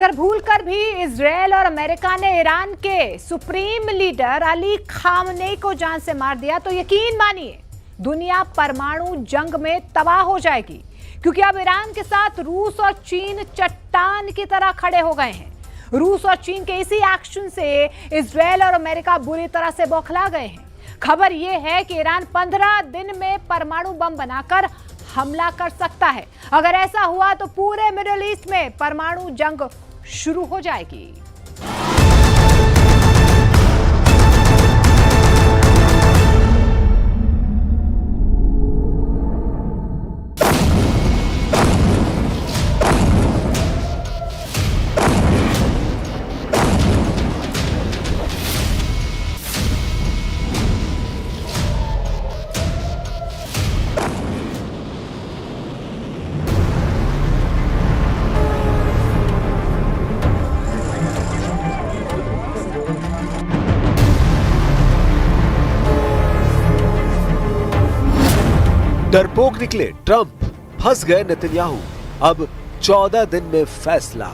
अगर भूलकर भी इजराइल और अमेरिका ने ईरान के सुप्रीम लीडर अली खामनेई को जान से मार दिया तो यकीन मानिए दुनिया परमाणु जंग में तबाह हो जाएगी, क्योंकि अब ईरान के साथ रूस और चीन चट्टान की तरह खड़े हो गए हैं। रूस और चीन के इसी एक्शन से इजराइल और अमेरिका बुरी तरह से बौखला गए हैं। खबर यह है कि ईरान 15 दिन में परमाणु बम बनाकर हमला कर सकता है। अगर ऐसा हुआ तो पूरे मिडिल ईस्ट में परमाणु जंग शुरू हो जाएगी। डरपोक निकले ट्रंप, फंस गए नेतन्याहू। अब 14 दिन में फैसला।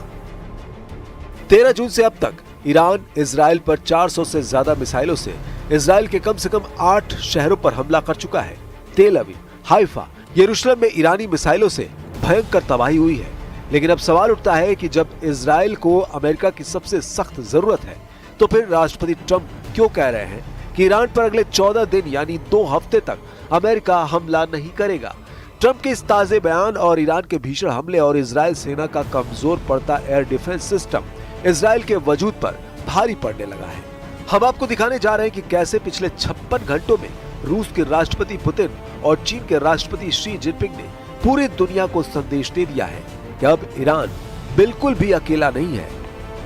13 जून से अब तक ईरान इजराइल पर 400 से ज्यादा मिसाइलों से इजराइल के कम से कम 8 शहरों पर हमला कर चुका है। तेल अवीव, हाइफा, यरूशलेम में ईरानी मिसाइलों से भयंकर तबाही हुई है। लेकिन अब सवाल उठता है कि जब इजराइल को अमेरिका की सबसे सख्त जरूरत है तो फिर राष्ट्रपति ट्रंप क्यों कह रहे हैं कि ईरान पर अगले 14 दिन यानी 2 हफ्ते तक अमेरिका हमला नहीं करेगा। ट्रंप के इस ताजे बयान और ईरान के भीषण हमले और इजराइल सेना का कमजोर पड़ता एयर डिफेंस सिस्टम इजराइल के वजूद पर भारी पड़ने लगा है। हम आपको दिखाने जा रहे हैं कि कैसे पिछले 56 घंटों में रूस के राष्ट्रपति पुतिन और चीन के राष्ट्रपति शी जिनपिंग ने पूरी दुनिया को संदेश दे दिया है कि अब ईरान बिल्कुल भी अकेला नहीं है।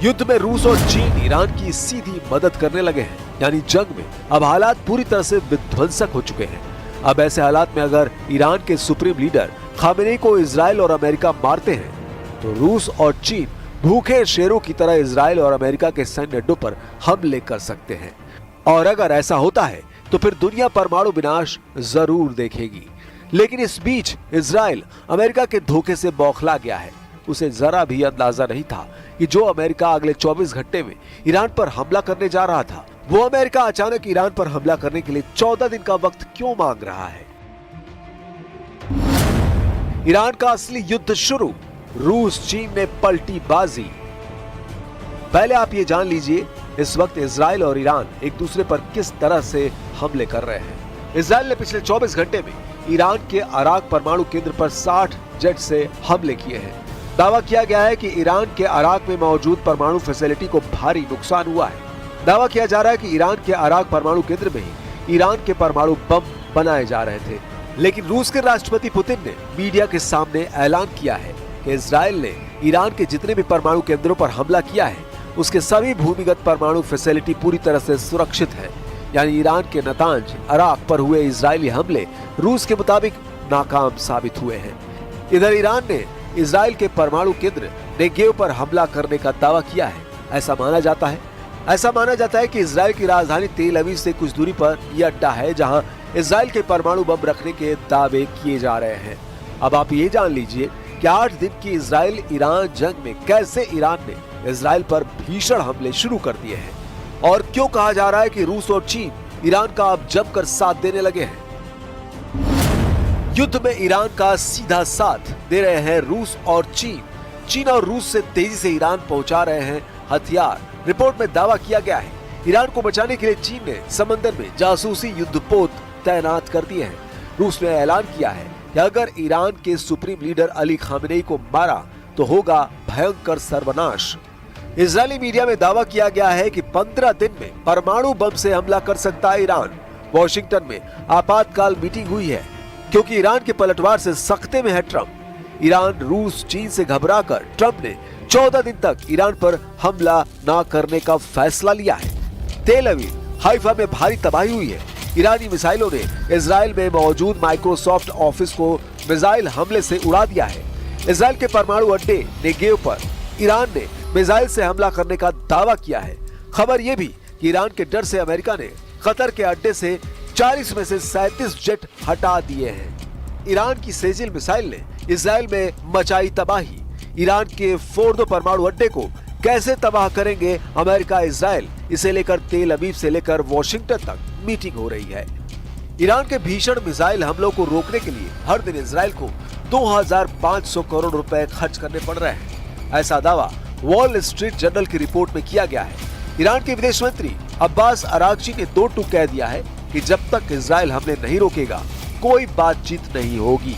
युद्ध में रूस और चीन ईरान की सीधी मदद करने लगे हैं, यानी जंग में अब हालात पूरी तरह से विध्वंसक हो चुके हैं। अब ऐसे हालात में अगर ईरान के सुप्रीम लीडर खामेनेई को इजराइल और अमेरिका मारते हैं तो रूस और चीन भूखे शेरों की तरह इजराइल और अमेरिका के सैन्य अड्डों पर हमले कर सकते हैं। और अगर ऐसा होता है तो फिर दुनिया परमाणु विनाश जरूर देखेगी। लेकिन इस बीच इजराइल अमेरिका के धोखे से बौखला गया है। उसे जरा भी अंदाजा नहीं था कि जो अमेरिका अगले 24 घंटे में ईरान पर हमला करने जा रहा था, वो अमेरिका अचानक ईरान पर हमला करने के लिए 14 दिन का वक्त क्यों मांग रहा है। ईरान का असली युद्ध शुरू, रूस चीन में पलटी बाजी। पहले आप ये जान लीजिए इस वक्त इजराइल और ईरान एक दूसरे पर किस तरह से हमले कर रहे हैं। इजराइल ने पिछले 24 घंटे में ईरान के अराक परमाणु केंद्र पर 60 जेट से हमले किए हैं। दावा किया गया है कि ईरान के अराक में मौजूद परमाणु फैसिलिटी को भारी नुकसान हुआ है। दावा किया जा रहा है कि ईरान के अराक परमाणु केंद्र में ही ईरान के परमाणु बम बनाए जा रहे थे। लेकिन रूस के राष्ट्रपति पुतिन ने मीडिया के सामने ऐलान किया है कि इजराइल ने ईरान के जितने भी परमाणु केंद्रों पर हमला किया है उसके सभी भूमिगत परमाणु फैसिलिटी पूरी तरह से सुरक्षित है। यानी ईरान के नतांज अराक पर हुए इजरायली हमले रूस के मुताबिक नाकाम साबित हुए हैं। इधर ईरान ने इजराइल के परमाणु केंद्र नेगेव पर हमला करने का दावा किया है। ऐसा माना जाता है कि इजराइल की राजधानी तेल अवीव से कुछ दूरी पर यह अड्डा है जहां इजराइल के परमाणु बम रखने के दावे किए जा रहे हैं। अब आप ये जान लीजिए कि 8 दिन की इजराइल ईरान जंग में कैसे ईरान ने इजराइल पर भीषण हमले शुरू कर दिए हैं और क्यों कहा जा रहा है कि रूस और चीन ईरान का अब जमकर साथ देने लगे हैं। युद्ध में ईरान का सीधा साथ दे रहे हैं रूस और चीन। चीन और रूस से तेजी से ईरान पहुंचा रहे हैं हथियार। रिपोर्ट में दावा किया गया है ईरान को बचाने के लिए चीन ने समंदर में जासूसी युद्धपोत तैनात कर दिए हैं। रूस ने ऐलान किया है कि अगर ईरान के सुप्रीम लीडर अली खामेनेई को मारा तो होगा भयंकर सर्वनाश। इजरायली मीडिया में दावा किया गया है कि 15 दिन में परमाणु बम से हमला कर सकता है ईरान। वॉशिंगटन में आपातकाल मीटिंग हुई है क्योंकि ईरान के पलटवार से सख्ते में है ट्रंप। ईरान, रूस, चीन से घबराकर ट्रंप ने 14 दिन तक ईरान पर हमला न करने का फैसला लिया है। तेल अवीव, हाइफा में भारी तबाही हुई है। ईरानी मिसाइलों ने इजराइल में मौजूद माइक्रोसॉफ्ट ऑफिस को मिसाइल हमले से उड़ा दिया है। इजराइल के परमाणु अड्डे नेगेव पर ईरान ने मिसाइल से हमला करने का दावा किया है। खबर यह भी कि ईरान के डर से अमेरिका ने कतर के अड्डे से 40 में से 37 जेट हटा दिए हैं। ईरान की सेजिल मिसाइल ने इजराइल में मचाई तबाही। ईरान के फोर्दो परमाणु अड्डे को कैसे तबाह करेंगे अमेरिका इजराइल, इसे लेकर तेल अवीव से लेकर वॉशिंगटन तक मीटिंग हो रही है। ईरान के भीषण मिसाइल हमलों को रोकने के लिए हर दिन इजराइल को 2500 करोड़ रुपए खर्च करने पड़ रहे हैं। ऐसा दावा वॉल स्ट्रीट जर्नल की रिपोर्ट में किया गया है। ईरान के विदेश मंत्री अब्बास अरागची ने दो टूक कह दिया है कि जब तक इजराइल हमले नहीं रोकेगा कोई बातचीत नहीं होगी।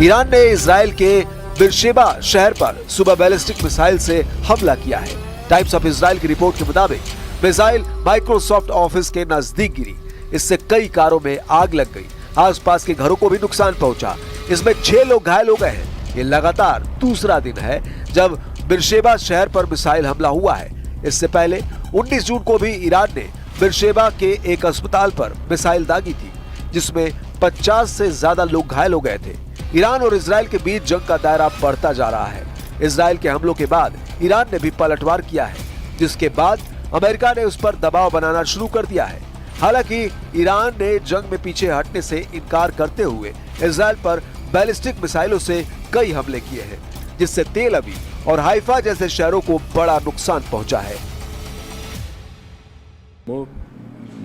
ईरान ने इजराइल के बिरशेबा शहर पर सुबह बैलिस्टिक मिसाइल से हमला किया है। टाइम्स ऑफ इजराइल की रिपोर्ट के मुताबिक मिसाइल माइक्रोसॉफ्ट ऑफिस के नजदीक गिरी, इससे कई कारों में आग लग गई, आसपास के घरों को भी नुकसान पहुंचा, इसमें 6 लोग घायल हो गए हैं। ये लगातार दूसरा दिन है जब बिरशेबा शहर पर मिसाइल हमला हुआ है। इससे पहले 19 जून को भी ईरान ने बिरशेबा के एक अस्पताल पर मिसाइल दागी थी, जिसमें 50 से ज्यादा लोग घायल हो गए थे। ईरान और इजराइल के बीच जंग का दायरा बढ़ता जा रहा है। इजराइल के हमलों के बाद ईरान ने भी पलटवार किया है, जिसके बाद अमेरिका ने उस पर दबाव बनाना शुरू कर दिया है। हालांकि ईरान ने जंग में पीछे हटने से इनकार करते हुए इजराइल पर बैलिस्टिक मिसाइलों से कई हमले किए हैं, जिससे तेल अवीव और हाइफा जैसे शहरों को बड़ा नुकसान पहुंचा है।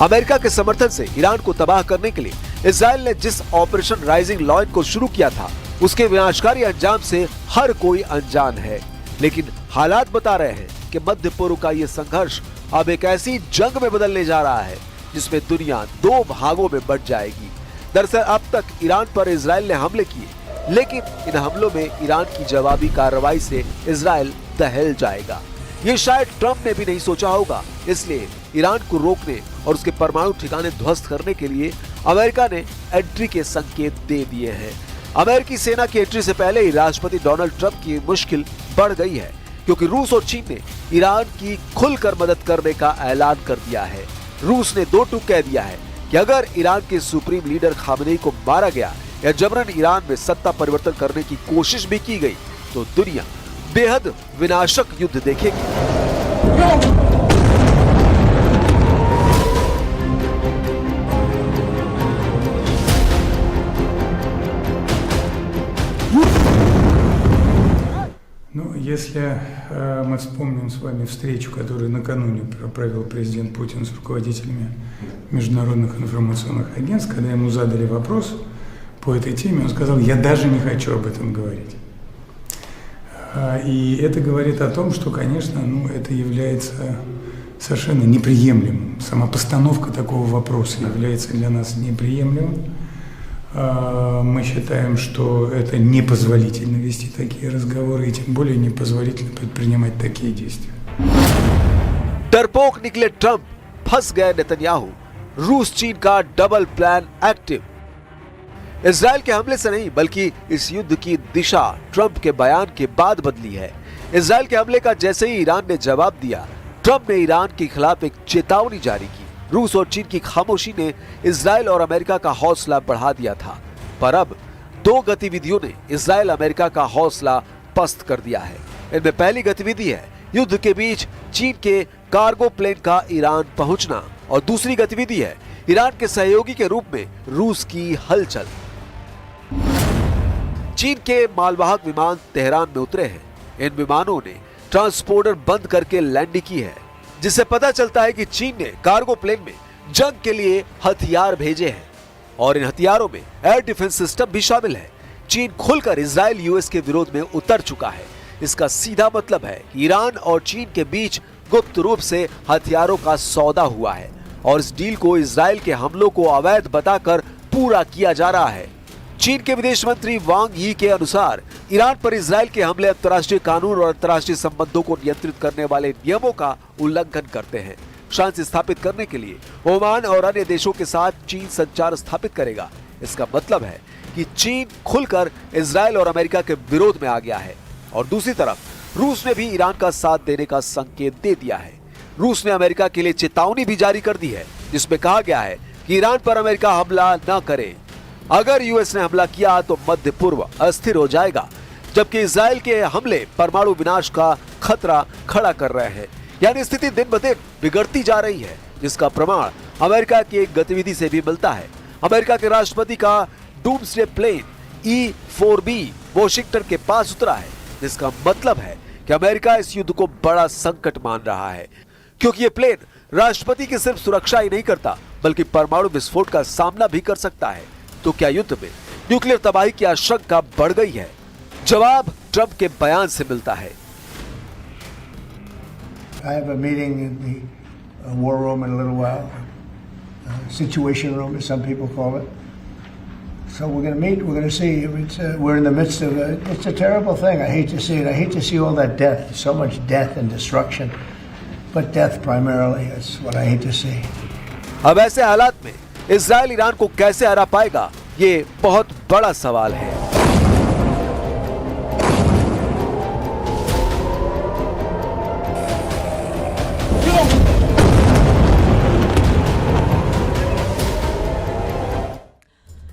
अमेरिका के समर्थन से ईरान को तबाह करने के लिए इजराइल ने जिस ऑपरेशन राइजिंग लॉयन को शुरू किया था उसके विनाशकारी अंजाम से हर कोई अनजान है। लेकिन हालात बता रहे हैं कि मध्य पूर्व का ये संघर्ष अब एक ऐसी जंग में बदलने जा रहा है जिसमें दुनिया 2 भागों में बंट जाएगी। दरअसल अब तक ईरान पर इजराइल ने हमले किए, लेकिन इन हमलों में ईरान की जवाबी कार्रवाई से इजराइल दहल जाएगा। ये शायद ट्रंप ने भी नहीं सोचा होगा, इसलिए ईरान को रोकने और उसके परमाणु ठिकाने ध्वस्त करने के लिए अमेरिका ने एंट्री के संकेत दे दिए हैं। अमेरिकी सेना की एंट्री से पहले ही राष्ट्रपति डोनाल्ड ट्रंप की मुश्किल बढ़ गई है, क्योंकि रूस और चीन ने ईरान की खुलकर मदद करने का ऐलान कर दिया है। रूस ने 2 टूक कह दिया है कि अगर ईरान के सुप्रीम लीडर खामेनेई को मारा गया या जबरन ईरान में सत्ता परिवर्तन करने की कोशिश भी की गई तो दुनिया बेहद विनाशक युद्ध देखेगी। Ну, если мы вспомним с вами встречу, которую накануне провел президент Путин с руководителями международных информационных агентств, когда ему задали вопрос по этой теме, он сказал: «Я даже не хочу об этом говорить». И это говорит о том, что, конечно, это является совершенно неприемлемым. Сама постановка такого вопроса является для нас неприемлемым. Мы считаем, что это непозволительно вести такие разговоры и тем более непозволительно предпринимать такие действия. डरपोक निकले ट्रंप, फंस गए नेतन्याहू, रूस चीन का डबल प्लान एक्टिव। इजराइल के हमले से नहीं बल्कि इस युद्ध की दिशा ट्रंप के बयान के बाद बदली है। इजराइल के हमले का जैसे ही ईरान ने जवाब दिया, ट्रंप ने ईरान के खिलाफ एक चेतावनी जारी की। रूस और चीन की खामोशी ने इजराइल और अमेरिका का हौसला बढ़ा दिया था, पर अब 2 गतिविधियों ने इजराइल अमेरिका का हौसला पस्त कर दिया है। इनमें पहली गतिविधि है युद्ध के बीच चीन के कार्गो प्लेन का ईरान पहुंचना और दूसरी गतिविधि है ईरान के सहयोगी के रूप में रूस की हलचल। चीन के मालवाहक विमान तेहरान में उतरे हैं। इन विमानों ने ट्रांसपोर्टर बंद करके लैंडिंग की है, जिससे पता चलता है कि चीन ने कार्गो प्लेन में जंग के लिए हथियार भेजे हैं और इन हथियारों में एयर डिफेंस सिस्टम भी शामिल है। चीन खुलकर इजराइल यूएस के विरोध में उतर चुका है। इसका सीधा मतलब है कि ईरान और चीन के बीच गुप्त रूप से हथियारों का सौदा हुआ है और इस डील को इजराइल के हमलों को अवैध बताकर पूरा किया जा रहा है। चीन के विदेश मंत्री वांग यी के अनुसार ईरान पर इजराइल के हमले अंतर्राष्ट्रीय कानून और अंतर्राष्ट्रीय संबंधों को नियंत्रित करने वाले नियमों का उल्लंघन करते हैं। शांति स्थापित करने के लिए ओमान और अन्य देशों के साथ चीन संचार स्थापित करेगा। इसका मतलब है कि चीन खुलकर इजराइल और अमेरिका के विरोध में आ गया है और दूसरी तरफ रूस ने भी ईरान का साथ देने का संकेत दे दिया है। रूस ने अमेरिका के लिए चेतावनी भी जारी कर दी है, जिसमें कहा गया है कि ईरान पर अमेरिका हमला न करे। अगर यूएस ने हमला किया तो मध्य पूर्व अस्थिर हो जाएगा, जबकि इजराइल के हमले परमाणु विनाश का खतरा खड़ा कर रहे हैं। यानी स्थिति दिन ब दिन बिगड़ती जा रही है, जिसका प्रमाण अमेरिका की एक गतिविधि से भी मिलता है। अमेरिका के राष्ट्रपति का डूम्सडे प्लेन E-4B वॉशिंगटन के पास उतरा है, जिसका मतलब है कि अमेरिका इस युद्ध को बड़ा संकट मान रहा है, क्योंकि ये प्लेन राष्ट्रपति की सिर्फ सुरक्षा ही नहीं करता बल्कि परमाणु विस्फोट का सामना भी कर सकता है। तो क्या युद्ध में न्यूक्लियर तबाही की आशंका बढ़ गई है? जवाब ट्रंप के बयान से मिलता है। I have a meeting in the war room in a little while, situation room as some people call it. So we're going to meet. We're going to see. We're in the midst of it's a terrible thing. I hate to see it. I hate to see all that death, so much death and destruction. But death primarily is what I hate to see. अब ऐसे हालात में Israel Iran को कैसे हरा पाएगा, ये बहुत बड़ा सवाल है।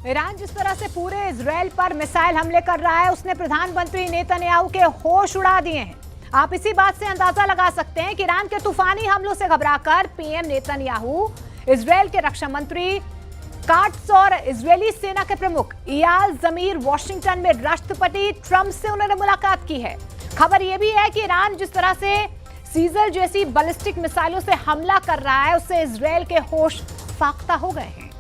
ईरान जिस तरह से पूरे इजराइल पर मिसाइल हमले कर रहा है, उसने प्रधानमंत्री नेतन्याहू के होश उड़ा दिए हैं। आप इसी बात से अंदाजा लगा सकते हैं कि ईरान के तूफानी हमलों से घबराकर पीएम नेतन्याहू, इजराइल के रक्षा मंत्री काट्स और इजरायली सेना के प्रमुख इयाल जमीर वॉशिंगटन में राष्ट्रपति ट्रंप से उन्होंने मुलाकात की है। खबर यह भी है कि ईरान जिस तरह से सीजर जैसी बैलिस्टिक मिसाइलों से हमला कर रहा है, उससे इजराइल के होश फाख्ता हो गए हैं।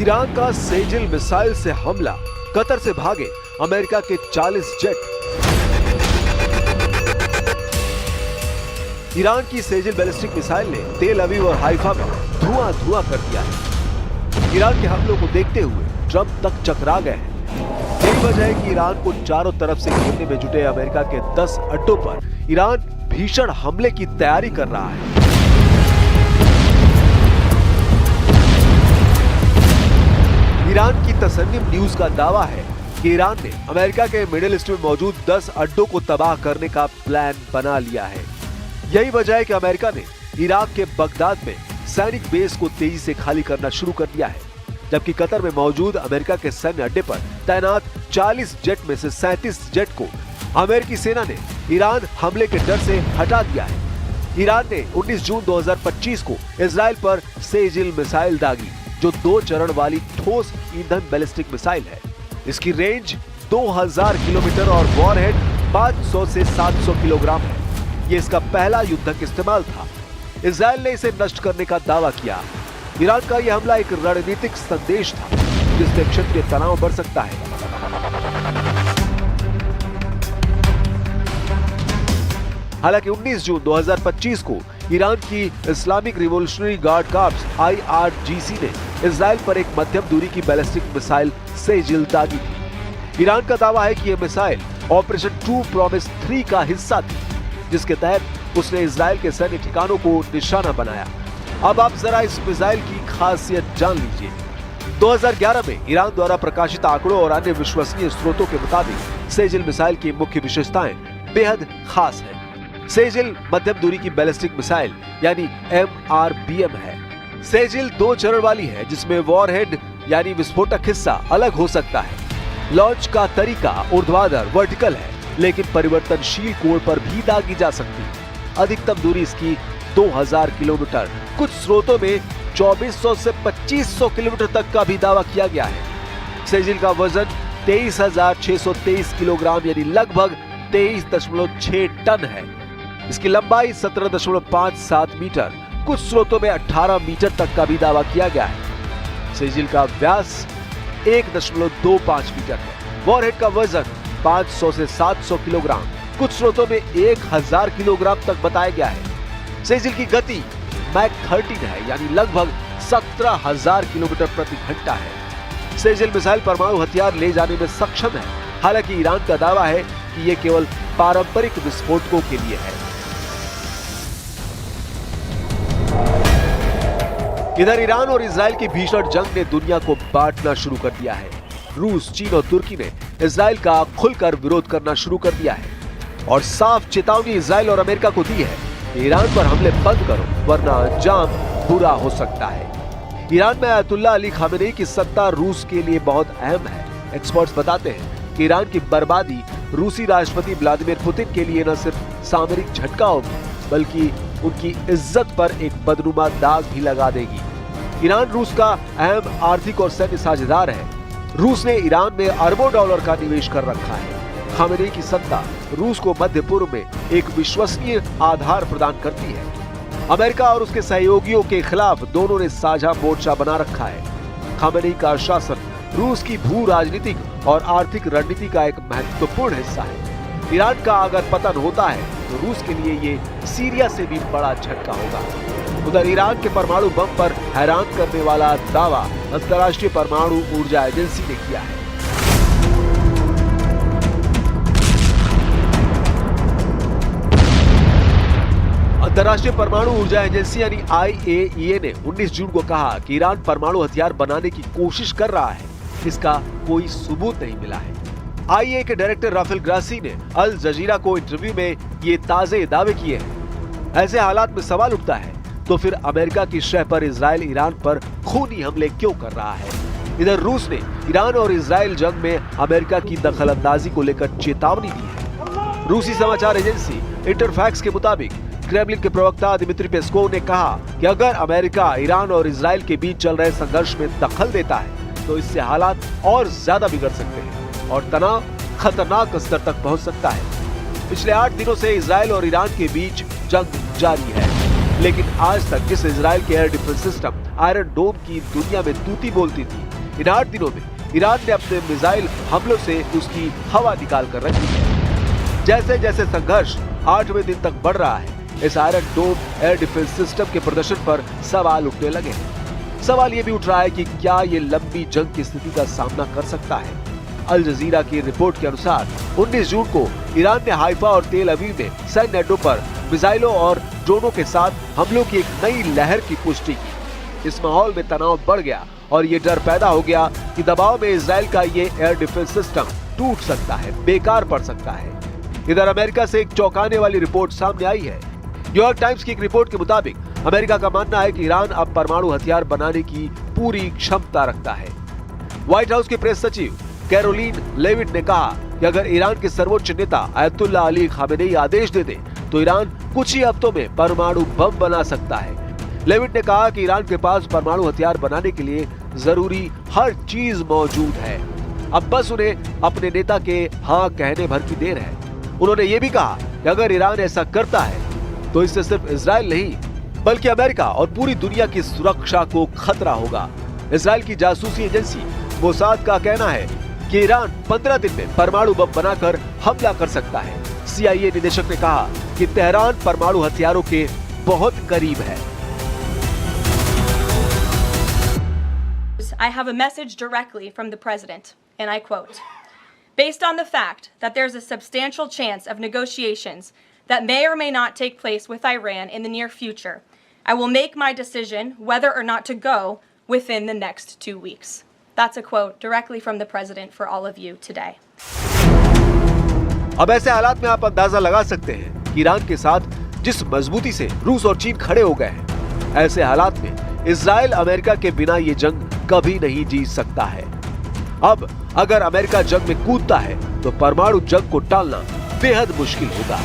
ईरान का सेजिल मिसाइल से हमला, कतर से भागे अमेरिका के 40 जेट। ईरान की सेजिल बैलिस्टिक मिसाइल ने तेल अवीव और हाइफा में धुआं कर दिया है। ईरान के हमलों को देखते हुए ट्रंप तक चकरा गए हैं। यही वजह है कि ईरान को चारों तरफ से घेरने में जुटे अमेरिका के 10 अड्डों पर ईरान भीषण हमले की तैयारी कर रहा है। ईरान की तसन्निम न्यूज का दावा है कि ईरान ने अमेरिका के मिडिल ईस्ट में मौजूद 10 अड्डों को तबाह करने का प्लान बना लिया है। यही वजह है कि अमेरिका ने इराक के बगदाद में सैनिक बेस को तेजी से खाली करना शुरू कर दिया है, जबकि कतर में मौजूद अमेरिका के सैन्य अड्डे पर तैनात 40 जेट में से 37 जेट को अमेरिकी सेना ने ईरान हमले के डर से हटा दिया है। ईरान ने 19 जून 2025 को इजराइल पर सेजिल मिसाइल दागी, जो 2 चरण वाली ठोस ईंधन बैलिस्टिक मिसाइल है। इसकी रेंज 2000 किलोमीटर और वॉरहेड 500 से 700 किलोग्राम है। ये इसका पहला युद्धक इस्तेमाल था। इजराइल ने इसे नष्ट करने का दावा किया। ईरान का यह हमला एक रणनीतिक संदेश था, जिससे क्षेत्रीय तनाव बढ़ सकता है। हालांकि 19 जून 2025 को ईरान की Islamic revolutionary guard corps IRGC ने इजराइल पर एक मध्यम दूरी की बैलिस्टिक मिसाइल सेजिल दागी थी। ईरान का दावा है कि यह मिसाइल ऑपरेशन ट्रू प्रॉमिस 3 का हिस्सा थी, जिसके तहत उसने इजराइल के सैन्य ठिकानों को निशाना बनाया। अब आप जरा इस मिसाइल की खासियत जान लीजिए। 2011 में ईरान द्वारा प्रकाशित आंकड़ों और अन्य विश्वसनीय स्रोतों के मुताबिक सेजिल मिसाइल की मुख्य विशेषताएं बेहद खास है। सेजिल मध्यम दूरी की बैलिस्टिक मिसाइल यानी MRBM है। सेजिल 2 चरण वाली है, जिसमें वॉरहेड यानी विस्फोटक हिस्सा अलग हो सकता है। लॉन्च का तरीका ऊर्ध्वाधर वर्टिकल है, लेकिन परिवर्तनशील कोण पर भी दागी जा सकती है। अधिकतम दूरी इसकी 2000 किलोमीटर, कुछ स्रोतों में 2400 से 2500 किलोमीटर तक का भी दावा किया गया है। सेजिल का वजन 23,623 किलोग्राम यानी लगभग 23.6 टन है। इसकी लंबाई 17.57 मीटर, कुछ स्रोतों में 18 मीटर तक का भी दावा किया गया है। सेजिल का व्यास 1.25 मीटर है। वॉरहेड का वजन 500 से 700 किलोग्राम, कुछ स्रोतों में 1000 किलोग्राम तक बताया गया है। सेजिल की गति मैक 13 है, यानी लगभग 17,000 किलोमीटर प्रति घंटा है। सेजिल मिसाइल परमाणु हथियार ले जाने में सक्षम है। हालांकि ईरान का दावा है कि यह केवल पारंपरिक विस्फोटकों के लिए है। इधर ईरान और इजराइल की भीषण जंग ने दुनिया को बांटना शुरू कर दिया है। रूस, चीन और तुर्की ने इजराइल का खुलकर विरोध करना शुरू कर दिया है और साफ चेतावनी इजराइल और अमेरिका को दी है कि ईरान पर हमले बंद करो, वरना अंजाम बुरा हो सकता है। ईरान में अयतुल्ला अली खामेनेई की सत्ता रूस के लिए बहुत अहम है। एक्सपर्ट्स बताते हैं कि ईरान की बर्बादी रूसी राष्ट्रपति व्लादिमीर पुतिन के लिए न सिर्फ सामरिक झटका होगी, बल्कि उनकी इज्जत पर एक बदनुमा दाग भी लगा देगी। ईरान रूस का अहम आर्थिक और सैन्य साझेदार है। रूस ने ईरान में अरबों डॉलर का निवेश कर रखा है। खामेनेई की सत्ता रूस को मध्य पूर्व में एक विश्वसनीय आधार प्रदान करती है। अमेरिका और उसके सहयोगियों के खिलाफ दोनों ने साझा मोर्चा बना रखा है। खामेनेई का शासन रूस की भू राजनीतिक और आर्थिक रणनीति का एक महत्वपूर्ण हिस्सा है। ईरान का अगर पतन होता है तो रूस के लिए ये सीरिया से भी बड़ा झटका होगा। उधर ईरान के परमाणु बम पर हैरान करने वाला दावा अंतर्राष्ट्रीय परमाणु ऊर्जा एजेंसी ने किया है। अंतर्राष्ट्रीय परमाणु ऊर्जा एजेंसी यानी IAEA ने 19 जून को कहा कि ईरान परमाणु हथियार बनाने की कोशिश कर रहा है। इसका कोई सबूत नहीं मिला है। IAEA के डायरेक्टर राफेल ग्रासी ने अल जजीरा को इंटरव्यू में ये ताजे दावे किए हैं। ऐसे हालात में सवाल उठता है तो फिर अमेरिका की शह पर इजराइल ईरान पर खूनी हमले क्यों कर रहा है? इधर रूस ने ईरान और इजराइल जंग में अमेरिका की दखलंदाजी को लेकर चेतावनी दी है। रूसी समाचार एजेंसी इंटरफैक्स के मुताबिक क्रेमलिन के प्रवक्ता दिमित्री पेस्कोव ने कहा कि अगर अमेरिका ईरान और इजराइल के बीच चल रहे संघर्ष में दखल देता है तो इससे हालात और ज्यादा बिगड़ सकते हैं और तनाव खतरनाक स्तर तक पहुंच सकता है। पिछले 8 दिनों से इजराइल और ईरान के बीच जंग जारी है, लेकिन आज तक जिस इजराइल के एयर डिफेंस सिस्टम आयरन डोम की दुनिया में तूती बोलती थी, इन 8 दिनों में ईरान ने अपने मिसाइल हमलों से उसकी हवा निकाल कर रखी है। जैसे जैसे संघर्ष 8वें दिन तक बढ़ रहा है, इस आयरन डोम एयर डिफेंस सिस्टम के प्रदर्शन पर सवाल उठने लगे हैं। सवाल ये भी उठ रहा है कि क्या ये लंबी जंग की स्थिति का सामना कर सकता है। अल जजीरा की रिपोर्ट के अनुसार 19 जून को ईरान ने हाइफा और तेल अवीव में सैन्य अड्डों पर मिसाइलों और ड्रोनों के साथ हमलों की एक नई लहर की पुष्टि की। इस माहौल में तनाव बढ़ गया और ये डर पैदा हो गया कि दबाव में इजराइल का ये एयर डिफेंस सिस्टम टूट सकता है, बेकार पड़ सकता है। इधर अमेरिका से एक चौंकाने वाली रिपोर्ट सामने आई है। न्यूयॉर्क टाइम्स की एक रिपोर्ट के मुताबिक अमेरिका का मानना है कि ईरान अब परमाणु हथियार बनाने की पूरी क्षमता रखता है। व्हाइट हाउस के प्रेस सचिव कैरोलिन लेविट ने कहा कि अगर ईरान के सर्वोच्च नेता अयतुल्ला अली खामेनेई आदेश दे दे तो ईरान कुछ ही हफ्तों में परमाणु बम बना सकता है। लेविट ने कहा कि ईरान के पास परमाणु हथियार बनाने के लिए जरूरी हर चीज मौजूद है, अब बस उन्हें अपने नेता के हाँ कहने भर की देर है। उन्होंने ये भी कहा कि अगर ईरान ऐसा करता है तो इससे सिर्फ इजराइल नहीं बल्कि अमेरिका और पूरी दुनिया की सुरक्षा को खतरा होगा। इजराइल की जासूसी एजेंसी मोसाद का कहना है कि ईरान 15 दिन में परमाणु बम बनाकर हमला कर सकता है। CIA निदेशक ने कहा कि तेहरान परमाणु हथियारों के बहुत करीब है। I have a message directly from the president, and I quote, "Based on the fact that there's a substantial chance of negotiations that may or may not take place with Iran in the near future, I will make my decision whether or not to go within the next 2 weeks." That's a quote directly from the president for all of you today. अब ऐसे हालात में आप अंदाजा लगा सकते हैं कि ईरान के साथ जिस मजबूती से रूस और चीन खड़े हो गए हैं, ऐसे हालात में इजराइल अमेरिका के बिना ये जंग कभी नहीं जीत सकता है। अब अगर अमेरिका जंग में कूदता है तो परमाणु जंग को टालना बेहद मुश्किल होगा।